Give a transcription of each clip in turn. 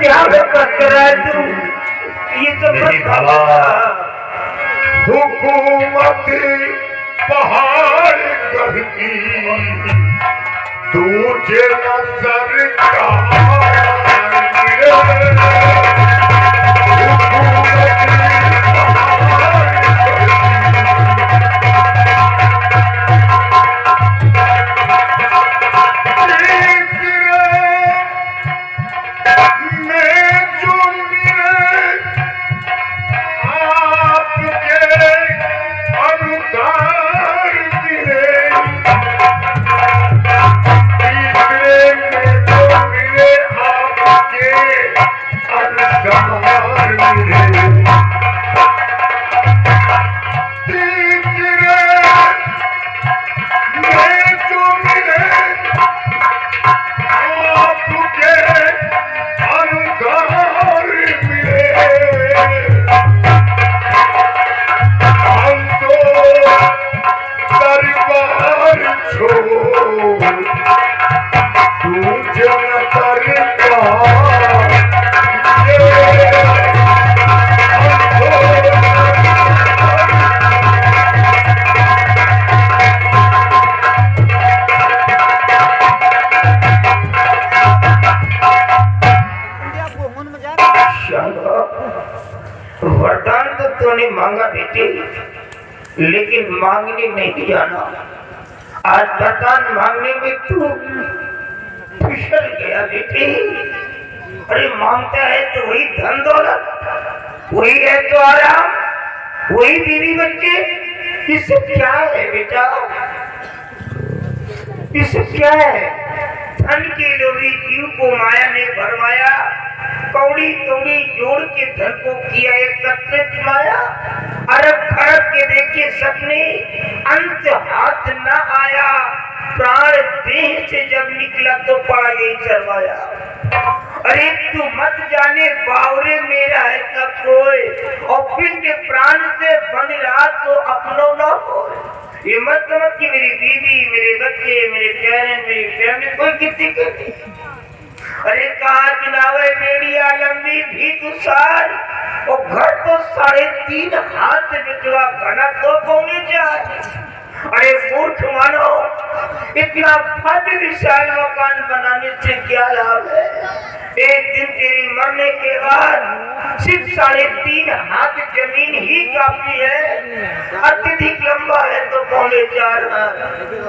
क्या कर रहा है तू? ये तो बाबा हुकूमत पहाड़ करती तुझे नजर वरदान तो तूने मांगा बेटे, लेकिन मांगने नहीं जाना। आज वरदान मांगने में तू फिसल गया बेटे। अरे मांगता है तो वही धन दौलत, वही है तो आराम, वही बीवी बच्चे। इससे क्या है बेटा? इससे क्या है? धन के लोभी जीव को माया ने भरमाया, कौड़ी कौड़ी जोड़ के धन को किया एकत्रित माया। अरब खरब के देखे सपने, अंत हाथ न आया। प्राण देह से जब निकला तो पड़ा गई शर्माया। अरे तू मत जाने बावरे मेरा है सब कोई, और पिंड प्राण से बन रहा तो अपनों न हो। ये मत समझ कि मेरी बीवी, मेरे बच्चे, मेरे पेरेंट, मेरी फैमिली कोई किसी के नहीं। अरे कहा गिनावे मेरिया लंबी भी तुषार, और घर तो 3.5 हाथ बिचवा, घना तो 4.5। अरे मूर्ख मानो, इतना भव्य विशाल मकान बनाने से क्या लाभ है? एक दिन तेरी मरने के बाद सिर्फ 3.5 हाथ जमीन ही काफी है। अत्यधिक लंबा है तो 4.5 हाथ।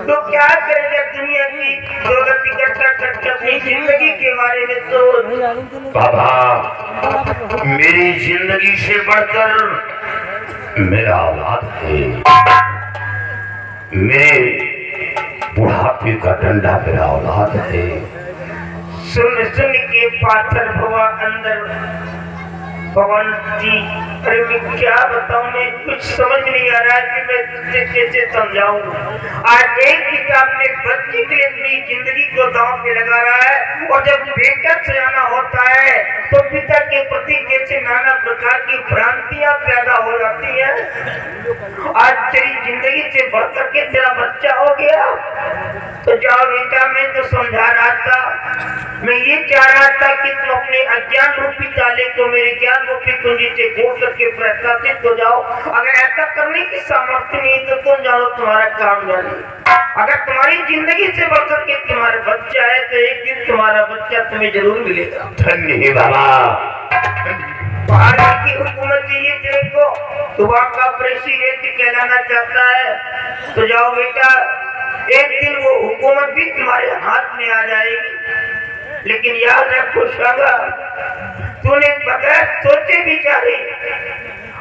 तो क्या करेगा दुनिया की दौलत इकट्ठा करके अपनी जिंदगी के बारे में सोच। बाबा मेरी जिंदगी से बढ़कर मेरा औलाद है, मेरे बुढ़ापे का डंडा मेरा औलाद है। सुन सुन के पाथर भवा अंदर भवन जी। अरे मैं क्या बताऊं, मैं कुछ समझ नहीं आ रहा कि मैं तुझे कैसे समझाऊं। आज एक पिता अपने बच्चे के अपनी जिंदगी को दांव पे लगा रहा है, और जब बेटा सयाना होता है तो पिता के प्रति कैसे नाना प्रकार की भ्रांतियां पैदा हो जाती हैं। आज तेरी जिंदगी से बढ़कर के तेरा बच्चा हो गया, तो जाओ बेटा, मैं तो समझा रहा था, मैं ये चाह रहा था कि तुम अपने अज्ञान रूपी ताले को मेरे ज्ञान रूपी कुंजी से खोल करके प्रस्थापित हो जाओ। अगर ऐसा करने की सामर्थ्य नहीं तो तुम जानो तुम्हारा काम जाने। अगर तुम्हारी जिंदगी से बढ़कर के तुम्हारा बच्चा है तो एक दिन तुम्हारा बच्चा तुम्हें जरूर मिलेगा। धन्य बाबा। भारत की हुकूमत चाहिए तेरे को, तू आपका प्रेसिडेंट कहलाना चाहता है, तो जाओ बेटा, एक दिन वो हुकूमत भी तुम्हारे हाथ में आ जाएगी। लेकिन याद रखो शागा, तूने बगैर सोचे विचारे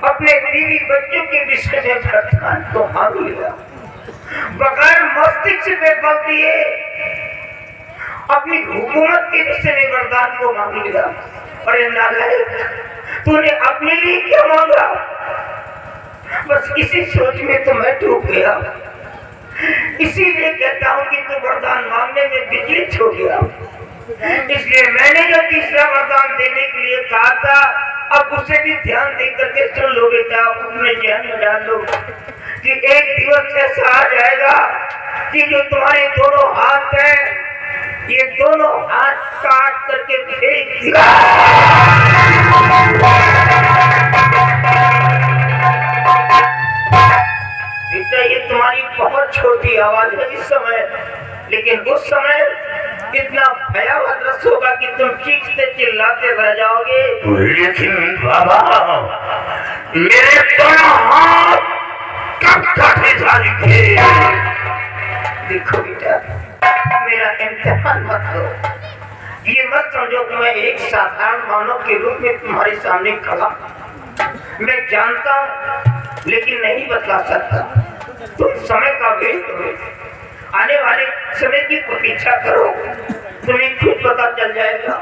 अपने बीवी बच्चों के विषय में वरदान को मांग लिया, बगैर मस्तिष्क में बल दिए अपनी हुकूमत के विषय में वरदान को मांग लिया। अरे नालायक, तूने अपने लिए क्या मांगा? बस इसी सोच में तो मैं डूब गया। इसीलिए कहता हूँ कि तू वरदान मांगने में विचलित हो गया। इसलिए मैंने जो तीसरा वरदान देने के लिए कहा था, अब उसे भी ध्यान देकर के सुन लो बेटा, अपने ध्यान में डाल लो कि एक दिवस ऐसा आ जाएगा कि जो तुम्हारे दोनों हाथ हैं, ये दोनों हाथ काट करके फेंक दिया। की आवाज है इस समय, लेकिन उस समय इतना भयावह दृश्य होगा कि तुम चीखते चिल्लाते रह जाओगे। लेकिन बाबा मेरे दोनों हाथ कब काटे जाएंगे? देखो बेटा, मेरा इम्तिहान मत लो। ये मत समझो कि मैं एक साधारण मानव के रूप में तुम्हारे सामने खड़ा। मैं जानता हूं लेकिन नहीं बता सकता। तुम समय का वेट करो, आने वाले समय की प्रतीक्षा करो, तुम्हें खुद पता चल जाएगा।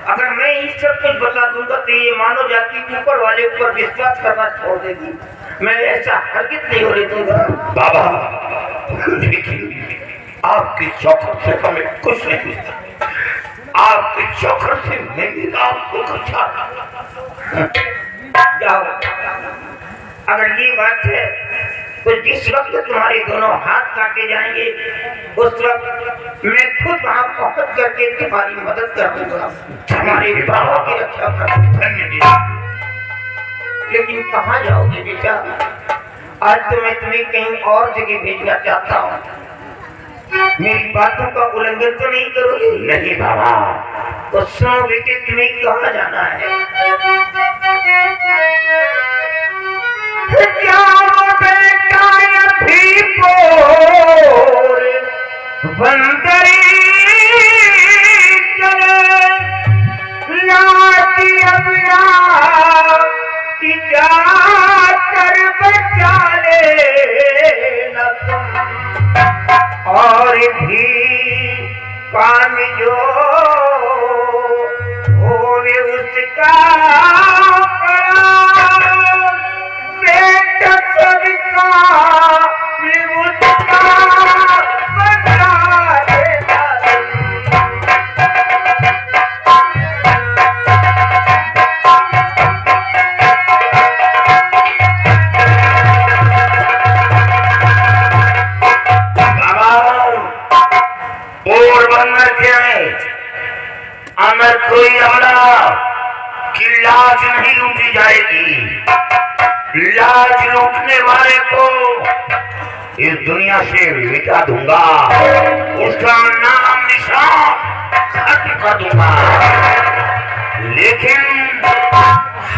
अगर मैं ये सब कुछ बता दूंगा तो ये मानव जाति ऊपर वाले ऊपर विश्वास करना छोड़ देगी। मैं ऐसा हरगिज नहीं होने दूंगा। बाबा लेकिन आपकी चौखट से हमें कुछ नहीं मिलता, आपकी चौखट से मेरी आपको कुछ जाओ। अगर ये बात है तो जिस वक्त तुम्हारे दोनों हाथ काटे जाएंगे उस वक्त मैं खुद वहां पहुंच करके तुम्हारी मदद कर दूंगा, तुम्हारे प्राणों की रक्षा कर दूंगा। लेकिन कहाँ जाओगे बेटा? आज तो मैं तुम्हें कहीं और जगह भेजना चाहता हूँ। मेरी बातों का उल्लंघन तो नहीं करोगे? नहीं बाबा। तो सुनो बेटे, तुम्हें कहाँ जाना है? जाओ बेटा अभी पोर बंदरी चले लाती अबिया कि जाकर बचा लेना तुम। और भी काम जो होवे उसका बड़ा बेटा सबका भी उसका बचा लेना। पोरबंदर के अंदर कोई अमला की लाज नहीं लूटी जाएगी। लाज लूटने वाले को इस दुनिया से मिटा दूंगा, उसका नाम निशान खत्म कर दूंगा। लेकिन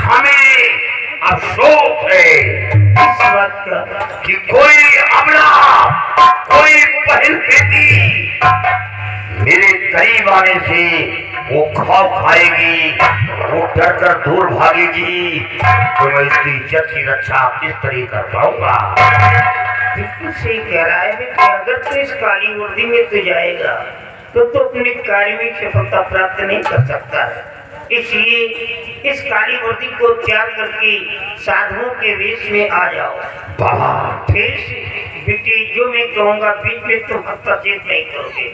हमें अफसोस है इस बात का कि कोई अमला, कोई पहल बेटी मेरे करीब आने से वो खौफ खाएगी, वो डर कर दूर भागेगी, तो मैं इसकी इज्जत की रक्षा किस तरह कर पाऊंगा? बिल्कुल सही कह रहा है बेटा। अगर तू इस काली वर्दी में तू जाएगा तो तू अपने कार्य में सफलता प्राप्त नहीं कर सकता है। इसलिए इस काली वर्दी को त्याग करके साधुओं के वेश में आ जाओ। बाबा फिर बेटे जो मैं कहूँगा बीच में तुम हस्तक्षेप नहीं करोगे।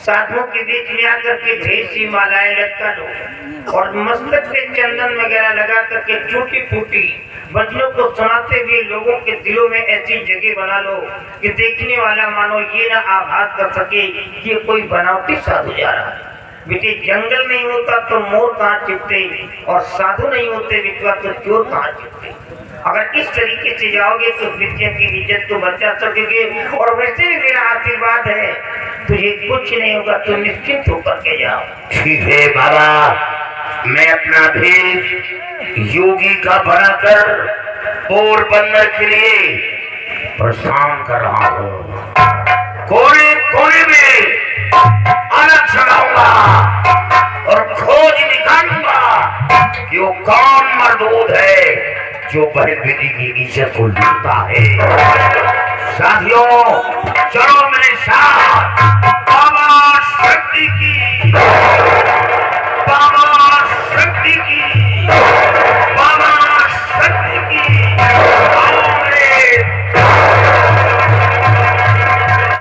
साधुओं के बीच में आकर के ढेर सी मालाएं लटका लो और मस्तक पे चंदन वगैरह लगा करके टूटी फूटी भजनों को सुनाते हुए लोगों के दिलों में ऐसी जगह बना लो कि देखने वाला मानो ये ना आभास कर सके कि ये कोई बनावटी साधु जा रहा है। बेटे जंगल नहीं होता तो मोर कहाँ छिपते, और साधु नहीं होते विधवा तो चोर कहाँ छिपते। अगर इस तरीके से जाओगे तो विद्या की इज्जत तो बचा सकोगे। और वैसे भी मेरा आशीर्वाद है, तुझे कुछ नहीं होगा, तुम निश्चिंत होकर के जाओ। ठीक है बाबा, मैं अपना भेष योगी का बनाकर पोरबंदर के लिए प्रस्थान कर रहा हूँ। कोने कोने में अलग चलाऊंगा और खोज निकालूंगा कि वो कौन मर्दूद है जो बहन बेटी की इज्जत को लूटता है। साथियों चलो मेरे साथ।